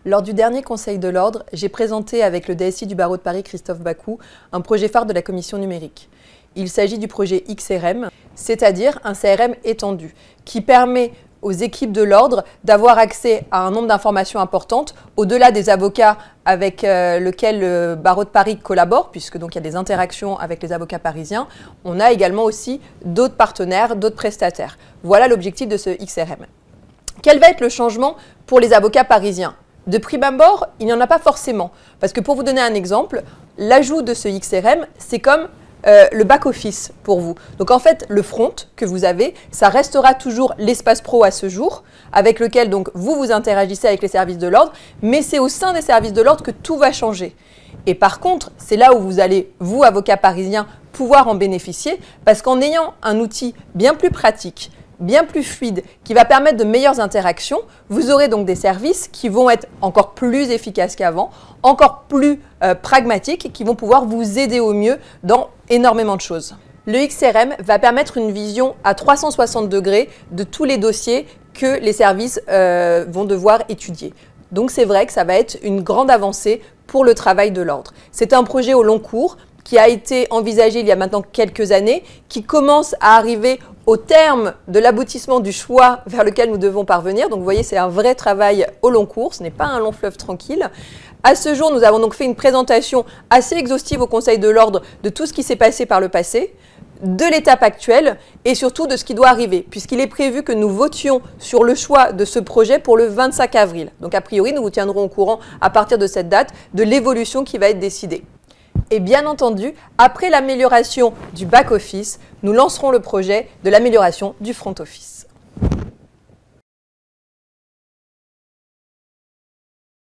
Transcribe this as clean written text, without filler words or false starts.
Lors du dernier Conseil de l'Ordre, j'ai présenté avec le DSI du barreau de Paris, Christophe Bakou, un projet phare de la commission numérique. Il s'agit du projet XRM, c'est-à-dire un CRM étendu, qui permet aux équipes de l'Ordre d'avoir accès à un nombre d'informations importantes, au-delà des avocats avec lesquels le barreau de Paris collabore, puisque donc il y a des interactions avec les avocats parisiens. On a également aussi d'autres partenaires, d'autres prestataires. Voilà l'objectif de ce XRM. Quel va être le changement pour les avocats parisiens ? De prime abord, il n'y en a pas forcément. Parce que pour vous donner un exemple, l'ajout de ce XRM, c'est comme le back-office pour vous. Donc en fait, le front que vous avez, ça restera toujours l'espace pro à ce jour, avec lequel donc vous interagissez avec les services de l'ordre, mais c'est au sein des services de l'ordre que tout va changer. Et par contre, c'est là où vous allez, vous, avocats parisiens, pouvoir en bénéficier, parce qu'en ayant un outil bien plus pratique, bien plus fluide, qui va permettre de meilleures interactions, vous aurez donc des services qui vont être encore plus efficaces qu'avant, encore plus pragmatiques, qui vont pouvoir vous aider au mieux dans énormément de choses. Le XRM va permettre une vision à 360 degrés de tous les dossiers que les services vont devoir étudier. Donc c'est vrai que ça va être une grande avancée pour le travail de l'ordre. C'est un projet au long cours qui a été envisagé il y a maintenant quelques années, qui commence à arriver au terme de l'aboutissement du choix vers lequel nous devons parvenir. Donc vous voyez, c'est un vrai travail au long cours, ce n'est pas un long fleuve tranquille. À ce jour, nous avons donc fait une présentation assez exhaustive au Conseil de l'Ordre de tout ce qui s'est passé par le passé, de l'étape actuelle et surtout de ce qui doit arriver, puisqu'il est prévu que nous votions sur le choix de ce projet pour le 25 avril. Donc a priori, nous vous tiendrons au courant à partir de cette date de l'évolution qui va être décidée. Et bien entendu, après l'amélioration du back-office, nous lancerons le projet de l'amélioration du front-office.